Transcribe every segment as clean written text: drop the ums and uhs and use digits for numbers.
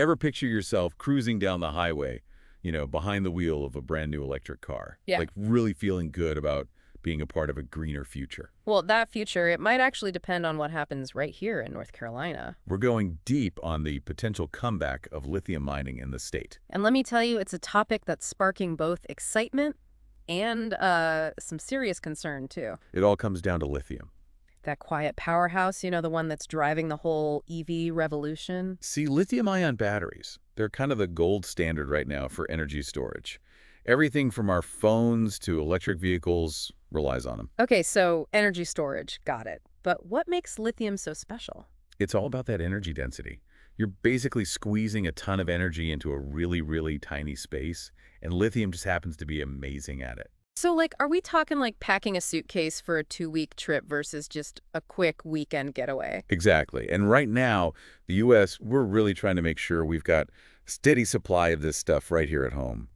Ever picture yourself cruising down the highway, behind the wheel of a brand new electric car? Yeah. Like really feeling good about being a part of a greener future. Well, that future, it might actually depend on what happens right here in North Carolina. We're going deep on the potential comeback of lithium mining in the state. And let me tell you, it's a topic that's sparking both excitement and some serious concern, too. It all comes down to lithium. That quiet powerhouse, the one that's driving the whole EV revolution. See, lithium-ion batteries, they're kind of the gold standard right now for energy storage. Everything from our phones to electric vehicles relies on them. Okay, so energy storage, got it. But what makes lithium so special? It's all about that energy density. You're basically squeezing a ton of energy into a really, really tiny space, and lithium just happens to be amazing at it. So, are we talking packing a suitcase for a 2-week trip versus just a quick weekend getaway? Exactly. And right now, the U.S., we're really trying to make sure we've got steady supply of this stuff right here at home.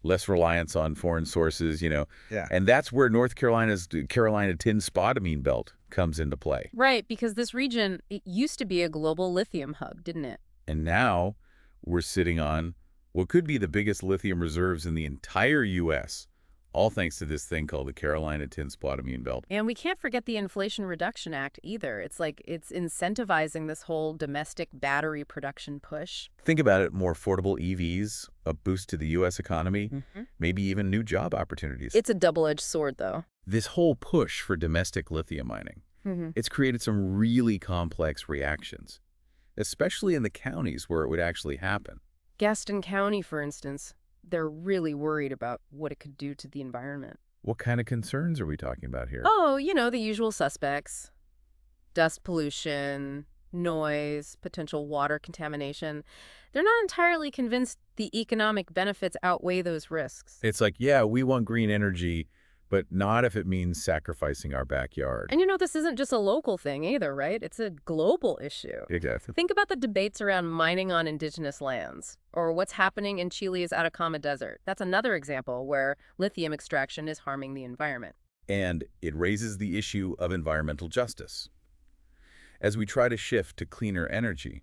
Less reliance on foreign sources. Yeah. And that's where North Carolina's Carolina tin spodumene belt comes into play. Right, because this region, it used to be a global lithium hub, didn't it? And now we're sitting on what could be the biggest lithium reserves in the entire U.S., all thanks to this thing called the Carolina tin spodumene belt. And we can't forget the Inflation Reduction Act either. It's it's incentivizing this whole domestic battery production push. Think about it, more affordable EVs, a boost to the U.S. economy, maybe even new job opportunities. It's a double-edged sword, though. This whole push for domestic lithium mining, it's created some really complex reactions, especially in the counties where it would actually happen. Gaston County, for instance, they're really worried about what it could do to the environment. What kind of concerns are we talking about here? Oh, the usual suspects. Dust pollution, noise, potential water contamination. They're not entirely convinced the economic benefits outweigh those risks. It's like, yeah, we want green energy, but not if it means sacrificing our backyard. And this isn't just a local thing either, right? It's a global issue. Exactly. Think about the debates around mining on indigenous lands, or what's happening in Chile's Atacama Desert. That's another example where lithium extraction is harming the environment. And it raises the issue of environmental justice. As we try to shift to cleaner energy,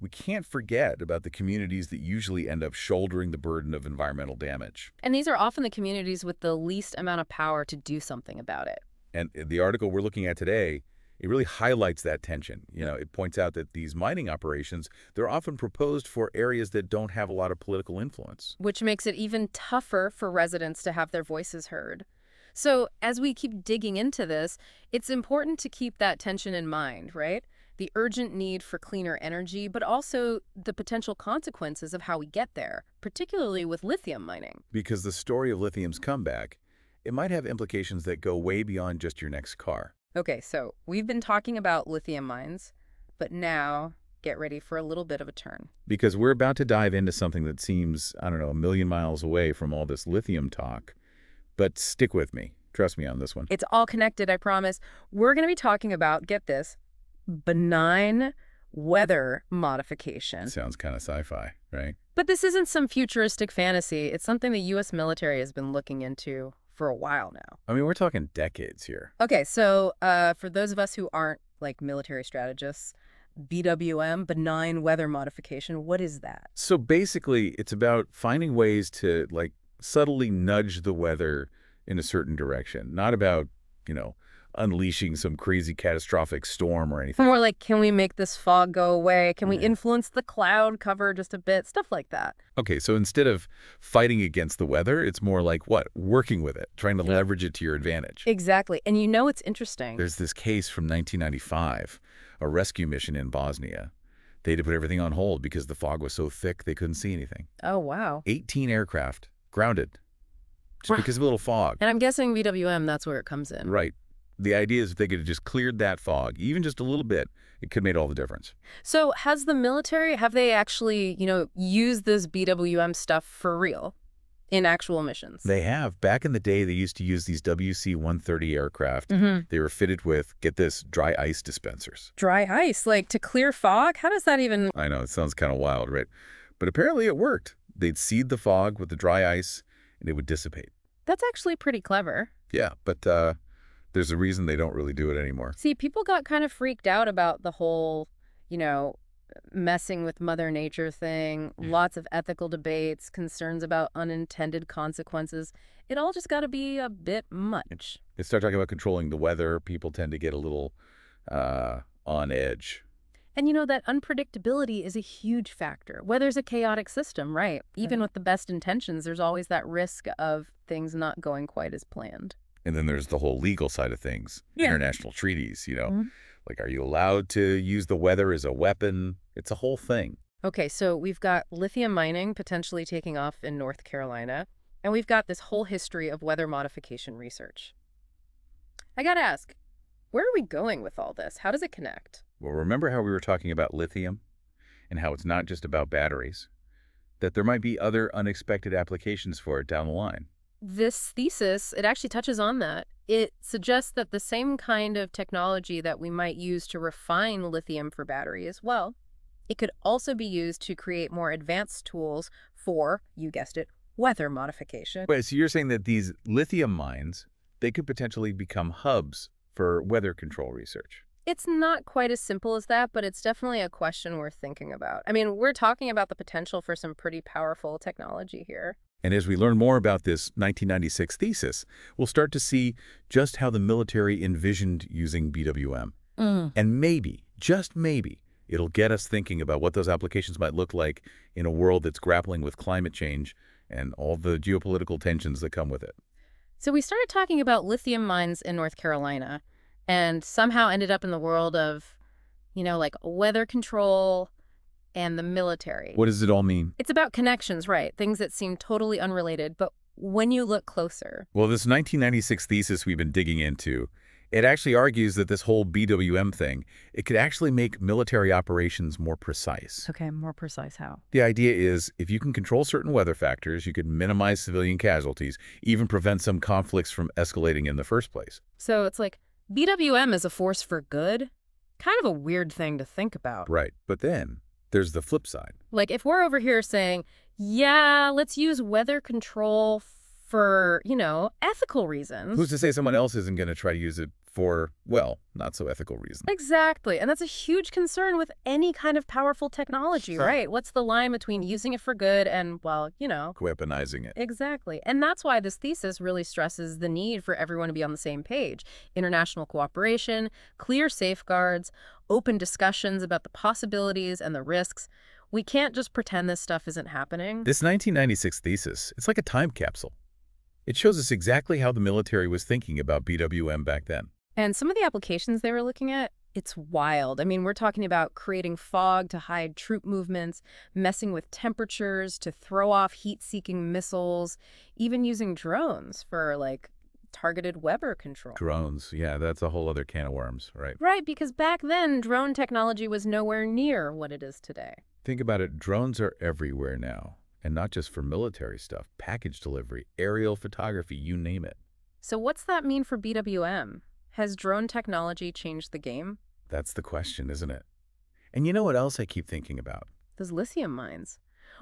we can't forget about the communities that usually end up shouldering the burden of environmental damage. And these are often the communities with the least amount of power to do something about it. And the article we're looking at today, it really highlights that tension. It points out that these mining operations, they're often proposed for areas that don't have a lot of political influence. Which makes it even tougher for residents to have their voices heard. So as we keep digging into this, it's important to keep that tension in mind, right? The urgent need for cleaner energy, but also the potential consequences of how we get there, particularly with lithium mining. Because the story of lithium's comeback, it might have implications that go way beyond just your next car. Okay, so we've been talking about lithium mines, but now get ready for a little bit of a turn. Because we're about to dive into something that seems, I don't know, a million miles away from all this lithium talk. But stick with me. Trust me on this one. It's all connected, I promise. We're going to be talking about, get this, benign weather modification. Sounds kind of sci-fi, right? But this isn't some futuristic fantasy. It's something the U.S. military has been looking into for a while now. I mean, we're talking decades here. Okay, so for those of us who aren't military strategists, BWM, benign weather modification, what is that? So basically, it's about finding ways to subtly nudge the weather in a certain direction. Not about, unleashing some crazy catastrophic storm or anything. More like, can we make this fog go away? Can we influence the cloud cover just a bit? Stuff like that. Okay, so instead of fighting against the weather, it's more like what? Working with it, trying to leverage it to your advantage. Exactly. And it's interesting. There's this case from 1995, a rescue mission in Bosnia. They had to put everything on hold because the fog was so thick they couldn't see anything. Oh, wow. 18 aircraft grounded just because of a little fog. And I'm guessing BWM, that's where it comes in. Right. The idea is if they could have just cleared that fog, even just a little bit, it could have made all the difference. So has the military, have they actually, used this BWM stuff for real in actual missions? They have. Back in the day, they used to use these WC-130 aircraft. They were fitted with, get this, dry ice dispensers. Dry ice, to clear fog? How does that even... I know, it sounds kind of wild, right? But apparently it worked. They'd seed the fog with the dry ice, and it would dissipate. That's actually pretty clever. Yeah, but there's a reason they don't really do it anymore. See, people got kind of freaked out about the whole, messing with Mother Nature thing, lots of ethical debates, concerns about unintended consequences. It all just got to be a bit much. They start talking about controlling the weather, people tend to get a little on edge. And that unpredictability is a huge factor. Weather's a chaotic system, right? Even with the best intentions, there's always that risk of things not going quite as planned. And then there's the whole legal side of things, Yeah. international treaties, Mhm. like are you allowed to use the weather as a weapon? It's a whole thing. Okay, so we've got lithium mining potentially taking off in North Carolina, and we've got this whole history of weather modification research. I gotta ask, where are we going with all this? How does it connect? Well, remember how we were talking about lithium and how it's not just about batteries, that there might be other unexpected applications for it down the line. This thesis, it actually touches on that. It suggests that the same kind of technology that we might use to refine lithium for batteries, well, it could also be used to create more advanced tools for, you guessed it, weather modification. Wait, so you're saying that these lithium mines, they could potentially become hubs for weather control research? It's not quite as simple as that, but it's definitely a question worth thinking about. I mean, we're talking about the potential for some pretty powerful technology here. And as we learn more about this 1996 thesis, we'll start to see just how the military envisioned using BWM. And maybe, just maybe, it'll get us thinking about what those applications might look like in a world that's grappling with climate change and all the geopolitical tensions that come with it. So we started talking about lithium mines in North Carolina and somehow ended up in the world of, like weather control and the military. What does it all mean? It's about connections, right? Things that seem totally unrelated, but when you look closer. Well, this 1996 thesis we've been digging into, it actually argues that this whole BWM thing, it could actually make military operations more precise. Okay, more precise how? The idea is if you can control certain weather factors, you could minimize civilian casualties, even prevent some conflicts from escalating in the first place. So it's like BWM is a force for good? Kind of a weird thing to think about. Right. But then there's the flip side. Like if we're over here saying, yeah, let's use weather control for, ethical reasons. Who's to say someone else isn't going to try to use it for, well, not so ethical reasons? Exactly. And that's a huge concern with any kind of powerful technology, Sure. right? What's the line between using it for good and, well, Weaponizing it. Exactly. And that's why this thesis really stresses the need for everyone to be on the same page. International cooperation, clear safeguards, open discussions about the possibilities and the risks. We can't just pretend this stuff isn't happening. This 1996 thesis, it's like a time capsule. It shows us exactly how the military was thinking about BWM back then. And some of the applications they were looking at, it's wild. I mean, we're talking about creating fog to hide troop movements, messing with temperatures to throw off heat-seeking missiles, even using drones for, targeted weather control. Drones, yeah, that's a whole other can of worms, right? Right, because back then, drone technology was nowhere near what it is today. Think about it, drones are everywhere now. And not just for military stuff, package delivery, aerial photography, you name it. So what's that mean for BWM? Has drone technology changed the game? That's the question, isn't it? And you know what else I keep thinking about? Those lithium mines.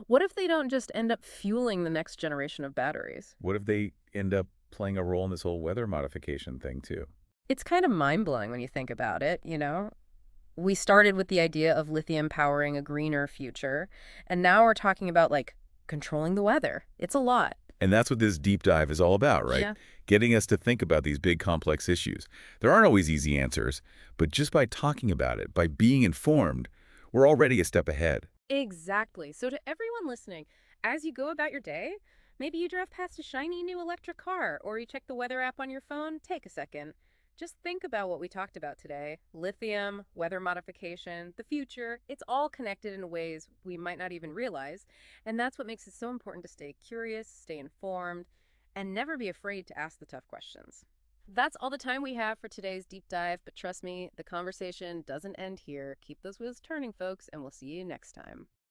What if they don't just end up fueling the next generation of batteries? What if they end up playing a role in this whole weather modification thing, too? It's kind of mind-blowing when you think about it. We started with the idea of lithium powering a greener future, and now we're talking about, controlling the weather. It's a lot. And that's what this deep dive is all about, right? Yeah. Getting us to think about these big, complex issues. There aren't always easy answers, but just by talking about it, by being informed, we're already a step ahead. Exactly. So to everyone listening, as you go about your day, maybe you drive past a shiny new electric car or you check the weather app on your phone, take a second. Just think about what we talked about today. Lithium, weather modification, the future, it's all connected in ways we might not even realize. And that's what makes it so important to stay curious, stay informed, and never be afraid to ask the tough questions. That's all the time we have for today's deep dive, but trust me, the conversation doesn't end here. Keep those wheels turning, folks, and we'll see you next time.